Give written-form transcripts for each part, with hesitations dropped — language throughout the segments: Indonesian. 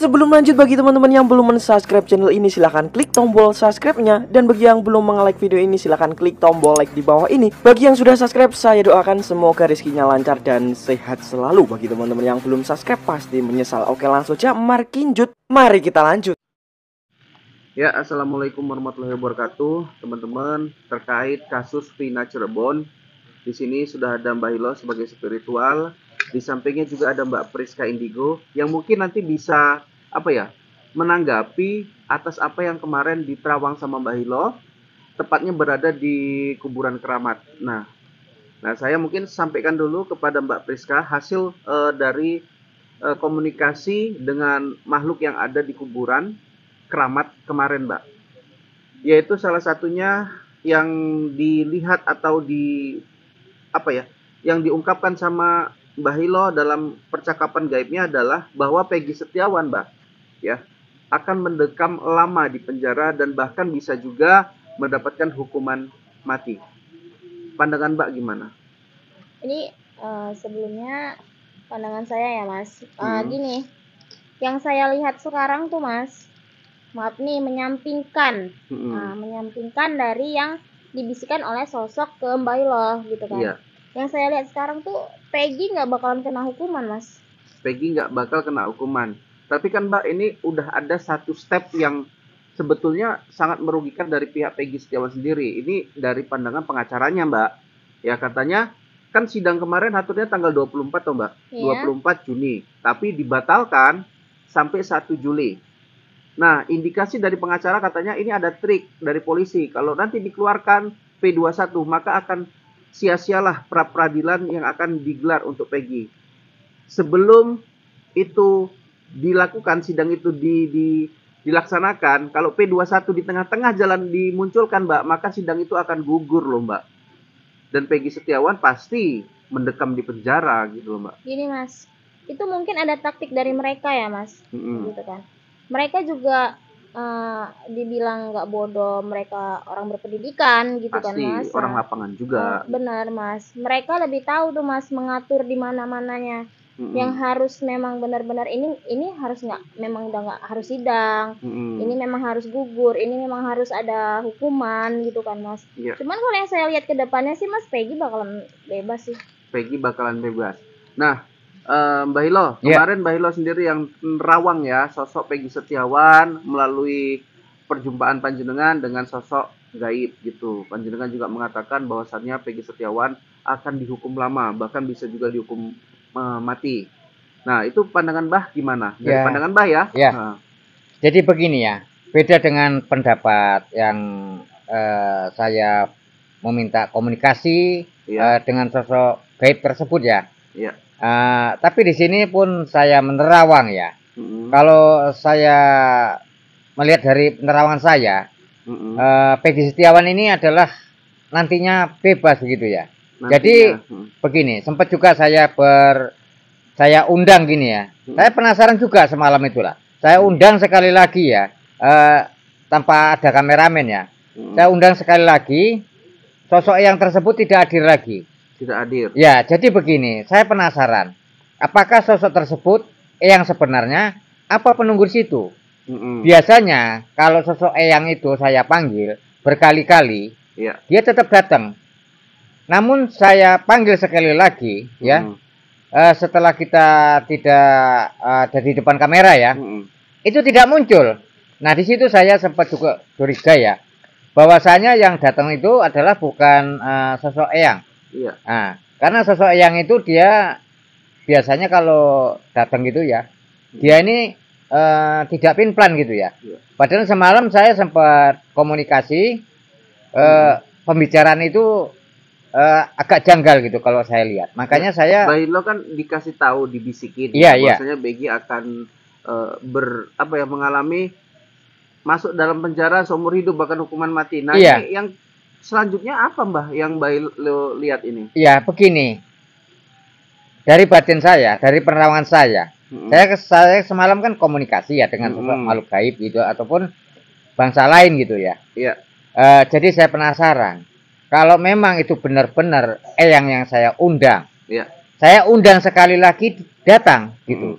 sebelum lanjut, bagi teman-teman yang belum men-subscribe channel ini, silahkan klik tombol subscribe-nya. Dan bagi yang belum nge-like video ini, silahkan klik tombol like di bawah ini. Bagi yang sudah subscribe, saya doakan semoga rezekinya lancar dan sehat selalu. Bagi teman-teman yang belum subscribe, pasti menyesal. Oke, langsung aja, mari kita lanjut. Ya, assalamualaikum warahmatullahi wabarakatuh, teman-teman. Terkait kasus Vina Cirebon, di sini sudah ada Mbak Hilo sebagai spiritual. Di sampingnya juga ada Mbak Priska Indigo yang mungkin nanti bisa menanggapi atas apa yang kemarin diterawang sama Mbak Hilo, tepatnya berada di kuburan keramat. Nah, saya mungkin sampaikan dulu kepada Mbak Priska hasil dari komunikasi dengan makhluk yang ada di kuburan keramat kemarin, Mbak. Yaitu salah satunya yang dilihat atau yang diungkapkan sama Mbak Hilo dalam percakapan gaibnya adalah bahwa Peggy Setiawan, Mbak, ya, akan mendekam lama di penjara dan bahkan bisa juga mendapatkan hukuman mati. Pandangan Mbak gimana? Ini sebelumnya pandangan saya ya, Mas. Gini, yang saya lihat sekarang tuh, Mas, maaf nih, menyampingkan dari yang dibisikkan oleh sosok ke Mbak Hilo gitu kan. Iya. Yang saya lihat sekarang tuh Peggy nggak bakalan kena hukuman, Mas. Peggy nggak bakal kena hukuman. Tapi kan, Mbak, ini udah ada satu step yang sebetulnya sangat merugikan dari pihak Peggy Setiawan sendiri. Ini dari pandangan pengacaranya, Mbak. Ya, katanya kan sidang kemarin aturnya tanggal 24 toh, Mbak. Iya. 24 Juni. Tapi dibatalkan sampai 1 Juli. Nah, indikasi dari pengacara katanya ini ada trik dari polisi. Kalau nanti dikeluarkan P21, maka akan sia-sialah pra-peradilan yang akan digelar untuk Peggy. Sebelum itu dilakukan, sidang itu dilaksanakan, kalau P21 di tengah-tengah jalan dimunculkan, Mbak, maka sidang itu akan gugur loh, Mbak. Dan Peggy Setiawan pasti mendekam di penjara gitu loh, Mbak. Gini, Mas, itu mungkin ada taktik dari mereka ya, Mas. Gitu kan. Mereka juga dibilang nggak bodoh, mereka orang berpendidikan gitu. Pasti, kan, Mas. Orang lapangan juga. Benar, Mas. Mereka lebih tahu tuh, Mas, mengatur di mana-mananya. Yang harus memang benar-benar ini harus memang udah nggak harus sidang. Ini memang harus gugur, ini memang harus ada hukuman gitu kan, Mas. Iya. Cuman kalau yang saya lihat ke depannya sih, Mas, Peggy bakalan bebas sih. Peggy bakalan bebas. Nah, Mbak Hilo, kemarin Mbak Hilo sendiri yang nerawang ya sosok Peggy Setiawan melalui perjumpaan panjenengan dengan sosok gaib gitu. Panjenengan juga mengatakan bahwasannya Peggy Setiawan akan dihukum lama, bahkan bisa juga dihukum mati. Nah, itu pandangan Mbah gimana? Dari pandangan Mbah ya? Ya. Jadi begini ya, beda dengan pendapat yang saya meminta komunikasi dengan sosok gaib tersebut ya. Iya. Tapi di sini pun saya menerawang ya. Kalau saya melihat dari penerawangan saya, Peggy Setiawan ini adalah nantinya bebas begitu ya. Nantinya. Jadi begini, sempat juga saya undang gini ya. Saya penasaran juga semalam itulah. Saya undang sekali lagi ya, tanpa ada kameramen ya. Saya undang sekali lagi, sosok yang tersebut tidak hadir lagi. Tidak hadir. Ya, jadi begini, saya penasaran. Apakah sosok tersebut yang sebenarnya apa penunggu situ? Biasanya kalau sosok Eyang itu saya panggil berkali-kali, dia tetap datang. Namun saya panggil sekali lagi, ya, setelah kita tidak ada di depan kamera ya, itu tidak muncul. Nah, di situ saya sempat juga curiga ya, bahwasanya yang datang itu adalah bukan sosok Eyang. Iya. Nah, karena sosok yang itu dia biasanya kalau datang gitu ya, dia ini tidak pinplan gitu ya. Padahal semalam saya sempat komunikasi, pembicaraan itu agak janggal gitu kalau saya lihat. Makanya saya. Mbak Hilo kan dikasih tahu, dibisikin, bahwasanya Peggy akan mengalami masuk dalam penjara seumur hidup bahkan hukuman mati. Nah, ini yang selanjutnya apa, Mbah, yang Mbak Hilo lihat ini? Iya, begini. Dari batin saya, dari penerawangan saya, saya semalam kan komunikasi ya dengan sosok makhluk gaib gitu ataupun bangsa lain gitu ya. Iya. Jadi saya penasaran, kalau memang itu benar-benar Eyang yang saya undang, saya undang sekali lagi datang gitu.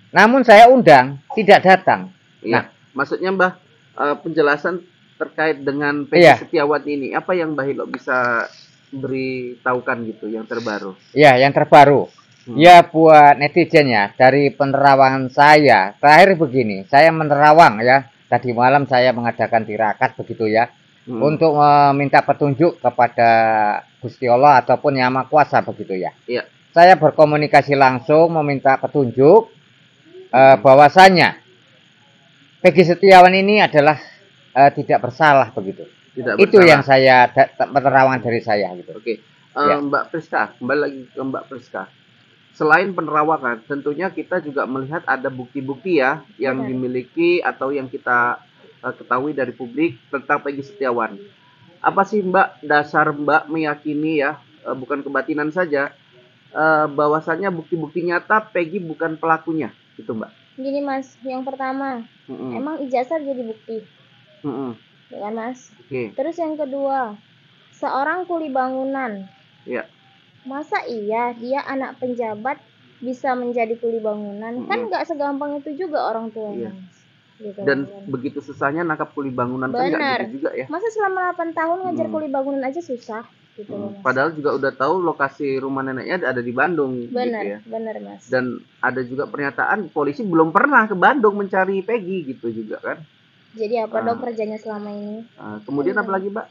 namun saya undang tidak datang. Iya. Nah, maksudnya Mbah, penjelasan terkait dengan Peggy iya. Setiawan ini, apa yang Mbah Hilo bisa beritahukan gitu yang terbaru? Ya, yang terbaru. Ya, buat netizen ya, dari penerawangan saya, terakhir begini, saya menerawang ya, tadi malam saya mengadakan tirakat begitu ya, untuk meminta petunjuk kepada Gusti Allah ataupun Yang Maha Kuasa begitu ya. Iya. Saya berkomunikasi langsung meminta petunjuk bahwasanya Peggy Setiawan ini adalah tidak bersalah begitu. Tidak bersalah. Itu yang saya penerawangan dari saya gitu. Oke. Mbak Priska, kembali lagi ke Mbak Priska. Selain penerawangan, tentunya kita juga melihat ada bukti-bukti ya yang dimiliki atau yang kita ketahui dari publik tentang Peggy Setiawan. Apa sih Mbak dasar Mbak meyakini ya, bukan kebatinan saja, bahwasannya bukti-bukti nyata Peggy bukan pelakunya, gitu Mbak? Gini Mas, yang pertama, emang ijazah jadi bukti, ya kan Mas? Terus yang kedua, seorang kuli bangunan. Iya. Masa iya dia anak penjabat bisa menjadi kuli bangunan? Kan nggak segampang itu juga orang tuanya. Gitu. Dan begitu susahnya nangkap kuli bangunan kan nggak gitu juga ya? Masa selama 8 tahun ngajar kuli bangunan aja susah gitu Mas. Padahal juga udah tahu lokasi rumah neneknya ada di Bandung. Benar, gitu ya. Benar Mas. Dan ada juga pernyataan polisi belum pernah ke Bandung mencari Peggy gitu juga kan? Jadi apa dong kerjanya selama ini? Kemudian apa lagi Mbak?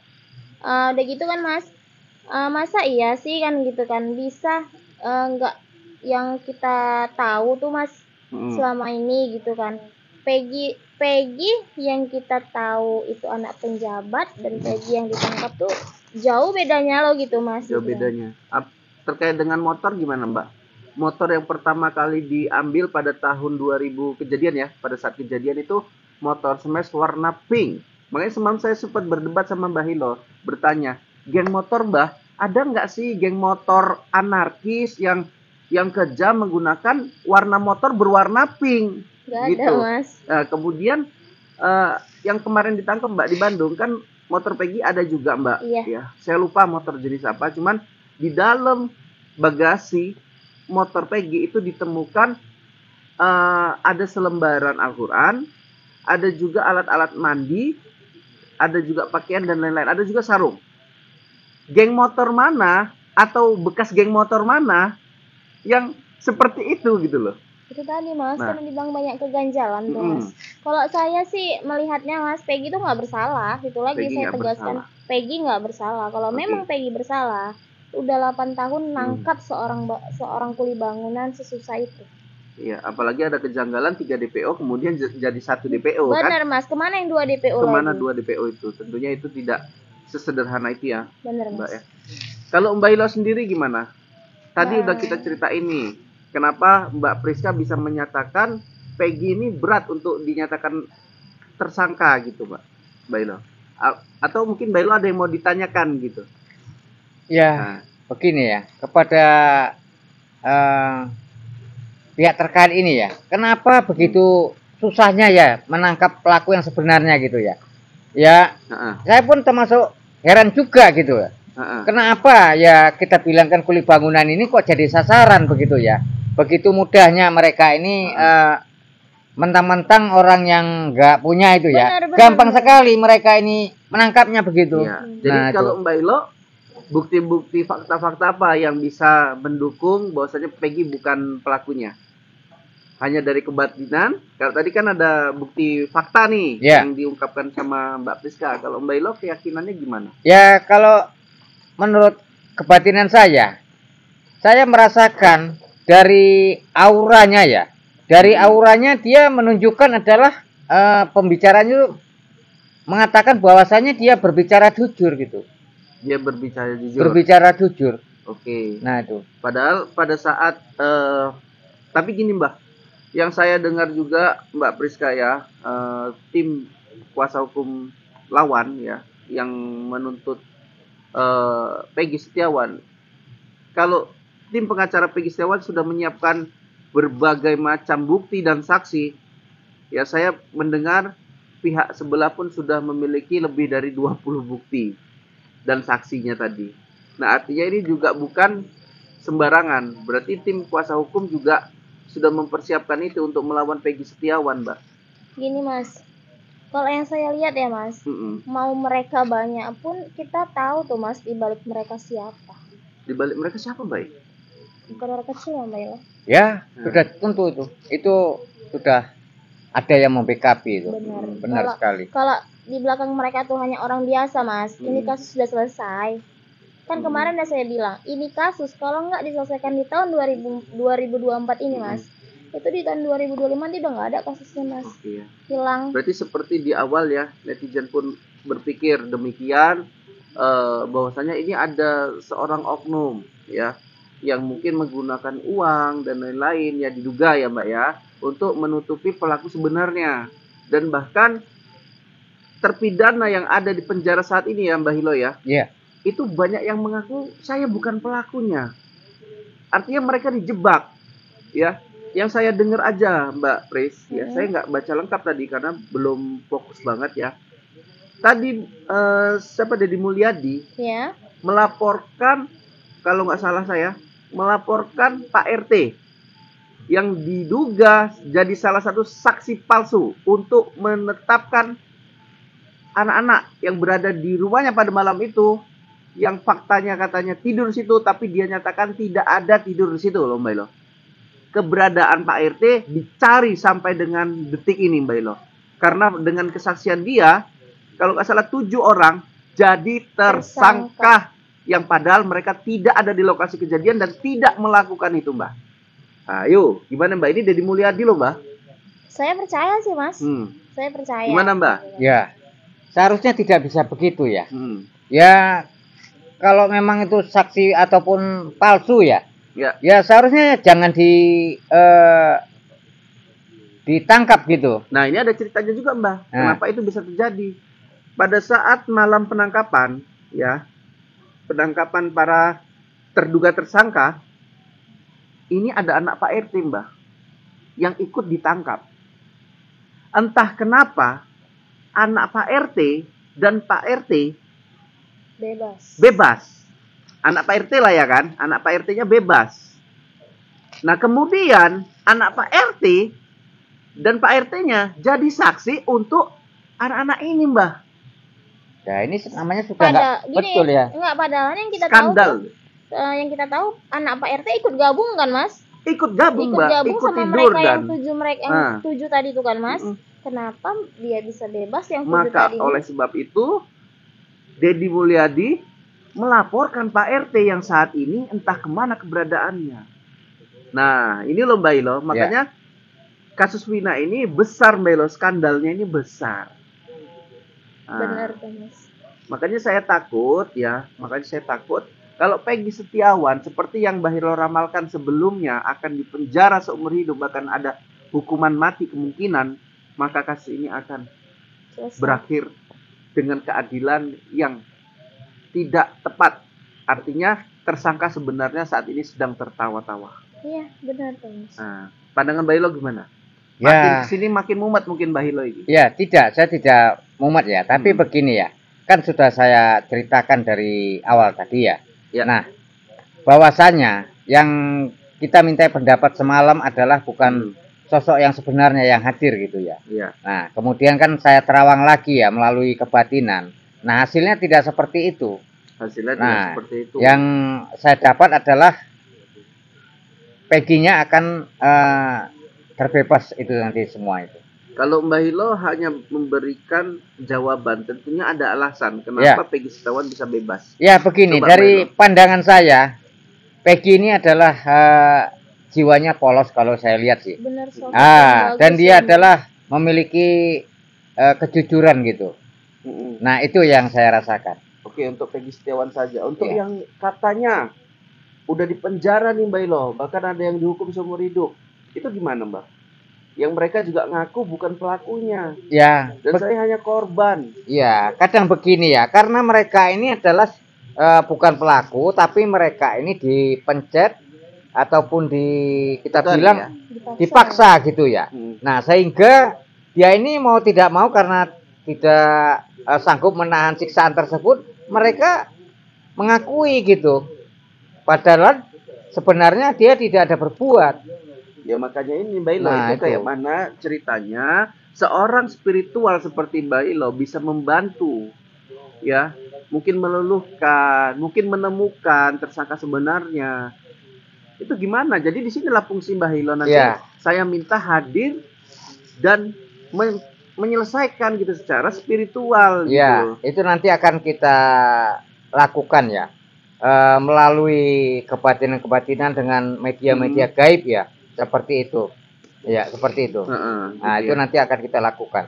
Udah gitu kan Mas. Masa iya sih kan gitu kan bisa nggak yang kita tahu tuh Mas selama ini gitu kan Peggy yang kita tahu itu anak penjabat dan Peggy yang ditangkap tuh jauh bedanya loh gitu Mas. Jauh bedanya. Terkait dengan motor gimana Mbak? Motor yang pertama kali diambil pada tahun 2000 kejadian ya, pada saat kejadian itu motor Smash warna pink. Makanya semalam saya sempat berdebat sama Mbah Hilo, bertanya, geng motor Mbah, ada nggak sih geng motor anarkis yang kejam menggunakan warna motor berwarna pink? Gak gitu. Ada Mas. Kemudian yang kemarin ditangkap Mbak di Bandung kan motor Peggy ada juga Mbak. Iya. Ya, saya lupa motor jenis apa, cuman di dalam bagasi motor Peggy itu ditemukan ada selembaran Al-Quran, ada juga alat-alat mandi, ada juga pakaian dan lain-lain, ada juga sarung. Geng motor mana atau bekas geng motor mana yang seperti itu gitu loh. Itu tadi Mas, kan dibilang banyak keganjalan tuh Mas. Kalau saya sih melihatnya Mas, Peggy itu nggak bersalah. Itu lagi Peggy saya tegaskan, Peggy nggak bersalah. Kalau memang Peggy bersalah, udah 8 tahun nangkap seorang kuli bangunan sesusah itu. Iya, apalagi ada kejanggalan 3 DPO kemudian jadi 1 DPO. Benar kan? Mas, kemana yang 2 DPO Kemana lagi? 2 DPO itu? Tentunya itu tidak sesederhana itu ya. Benar Mas. Ya. Kalau Mbak Hilo sendiri gimana? Tadi udah kita cerita ini. Kenapa Mbak Priska bisa menyatakan Peggy ini berat untuk dinyatakan tersangka gitu Mbak Hilo? Atau mungkin Mbak Hilo ada yang mau ditanyakan gitu? Ya, begini ya. Kepada pihak terkait ini ya, kenapa begitu susahnya ya menangkap pelaku yang sebenarnya gitu ya? Ya, saya pun termasuk heran juga gitu ya. Kenapa ya kita bilangkan kuli bangunan ini kok jadi sasaran begitu ya? Begitu mudahnya mereka ini mentang-mentang orang yang nggak punya itu ya. Gampang sekali mereka ini menangkapnya begitu. Ya. Jadi kalau Mbak Hilo, bukti-bukti fakta-fakta apa yang bisa mendukung bahwasanya Peggy bukan pelakunya? Hanya dari kebatinan. Kalau tadi kan ada bukti fakta nih yang diungkapkan sama Mbak Priska. Kalau Mbak Hilo keyakinannya gimana? Ya kalau menurut kebatinan saya merasakan dari auranya ya. Dari auranya dia menunjukkan adalah pembicaranya mengatakan bahwasanya dia berbicara jujur gitu. Dia berbicara jujur. Berbicara jujur. Oke. Nah itu. Padahal pada saat tapi gini Mbak, yang saya dengar juga Mbak Priska ya, tim kuasa hukum lawan ya yang menuntut Peggy Setiawan. Kalau tim pengacara Peggy Setiawan sudah menyiapkan berbagai macam bukti dan saksi, ya saya mendengar pihak sebelah pun sudah memiliki lebih dari 20 bukti dan saksinya tadi. Nah, artinya ini juga bukan sembarangan. Berarti tim kuasa hukum juga sudah mempersiapkan itu untuk melawan Peggy Setiawan, Mbak? Gini Mas, kalau yang saya lihat ya Mas, mau mereka banyak pun kita tahu tuh Mas di balik mereka siapa. Di balik mereka siapa, Mbak? Bukan orang kecil ya Mbak Ila. Ya, sudah tentu itu. Itu sudah ada yang membackup itu. Benar sekali. Kalau di belakang mereka tuh hanya orang biasa Mas, ini kasus sudah selesai. Kan kemarin udah saya bilang, ini kasus kalau nggak diselesaikan di tahun 2024 ini Mas, itu di tahun 2025 nanti udah nggak ada kasusnya Mas. Hilang. Berarti seperti di awal ya, netizen pun berpikir demikian, bahwasanya ini ada seorang oknum ya yang mungkin menggunakan uang dan lain-lain ya, diduga ya Mbak ya, untuk menutupi pelaku sebenarnya. Dan bahkan terpidana yang ada di penjara saat ini ya Mbak Hilo ya, itu banyak yang mengaku saya bukan pelakunya. Artinya mereka dijebak ya. Yang saya dengar aja Mbak Pris ya, saya nggak baca lengkap tadi karena belum fokus banget ya. Tadi siapa, Deddy Mulyadi melaporkan, kalau nggak salah saya, melaporkan Pak RT yang diduga jadi salah satu saksi palsu untuk menetapkan anak-anak yang berada di rumahnya pada malam itu, yang faktanya katanya tidur di situ, tapi dia nyatakan tidak ada tidur di situ loh Mbak Ilo. Keberadaan Pak RT dicari sampai dengan detik ini Mbak Ilo, karena dengan kesaksian dia, kalau nggak salah 7 orang jadi tersangka yang padahal mereka tidak ada di lokasi kejadian dan tidak melakukan itu Mbak. Ayo, gimana Mbak? Ini Deddy Mulyadi loh Mbak. Saya percaya sih Mas. Saya percaya. Gimana Mbak? Ya, seharusnya tidak bisa begitu ya. Ya, kalau memang itu saksi ataupun palsu ya, ya seharusnya jangan ditangkap gitu. Nah ini ada ceritanya juga Mbak. Kenapa itu bisa terjadi? Pada saat malam penangkapan, ya, penangkapan para terduga tersangka, ini ada anak Pak RT Mbak yang ikut ditangkap. Entah kenapa anak Pak RT dan Pak RT bebas. Anak Pak RT lah ya kan, anak Pak RT-nya bebas. Nah kemudian anak Pak RT dan Pak RT-nya jadi saksi untuk anak-anak ini Mbak. Ya ini namanya sudah nggak betul ya. Enggak, padahal yang kita skandal. Tahu yang kita tahu anak Pak RT ikut gabung kan Mas? Ikut gabung Mbak, ikut sama tidur mereka dan yang 7 tadi itu kan Mas. Kenapa dia bisa bebas yang 7 maka tadi? Oleh sebab itu Deddy Mulyadi melaporkan Pak RT yang saat ini entah kemana keberadaannya. Nah ini loh Mbak Ilo, makanya kasus Wina ini besar Mbak Ilo, skandalnya ini besar. Benar Mas. Makanya saya takut kalau Peggy Setiawan seperti yang Mbak Hilo ramalkan sebelumnya akan dipenjara seumur hidup, bahkan ada hukuman mati kemungkinan, maka kasus ini akan berakhir dengan keadilan yang tidak tepat. Artinya tersangka sebenarnya saat ini sedang tertawa-tawa. Iya, benar Mas. Nah, pandangan Mbak Hilo gimana? Makin kesini makin mumet mungkin Mbak Hilo ini. Ya, saya tidak mumet ya, tapi begini ya. Kan sudah saya ceritakan dari awal tadi ya. Nah, bahwasanya yang kita minta pendapat semalam adalah bukan sosok yang sebenarnya yang hadir gitu ya. Nah, kemudian kan saya terawang lagi ya melalui kebatinan. Nah, hasilnya tidak seperti itu. Tidak seperti itu. Yang saya dapat adalah Peggy-nya akan terbebas itu nanti semua itu. Kalau Mbak Hilo hanya memberikan jawaban, tentunya ada alasan kenapa Peggy Setiawan bisa bebas. Ya begini, coba dari pandangan saya, Peggy ini adalah jiwanya polos kalau saya lihat sih. Benar, dan dia adalah memiliki kejujuran gitu. Nah itu yang saya rasakan. Oke, untuk Peggy Setiawan saja. Untuk yang katanya udah dipenjara nih Mbak Hilo, bahkan ada yang dihukum seumur hidup, itu gimana Mbak? Yang mereka juga ngaku bukan pelakunya. Ya. Dan saya hanya korban. Ya, kadang begini ya, karena mereka ini adalah bukan pelaku, tapi mereka ini dipencet ataupun kita bilang dipaksa gitu ya. Nah, sehingga dia ini mau tidak mau karena tidak sanggup menahan siksaan tersebut, mereka mengakui gitu. Padahal sebenarnya dia tidak ada berbuat. Ya makanya ini Mbak Ilo, Nah, itu kayak mana ceritanya seorang spiritual seperti Mbak Ilo bisa membantu, ya, mungkin meluluhkan, mungkin menemukan tersangka sebenarnya. Itu gimana? Jadi di sinilah fungsi Mbak Ilo nanti saya minta hadir dan menyelesaikan gitu secara spiritual gitu. Itu nanti akan kita lakukan ya. Melalui kebatinan-kebatinan dengan media-media gaib ya. Seperti itu. Ya, seperti itu. Nah, itu nanti akan kita lakukan.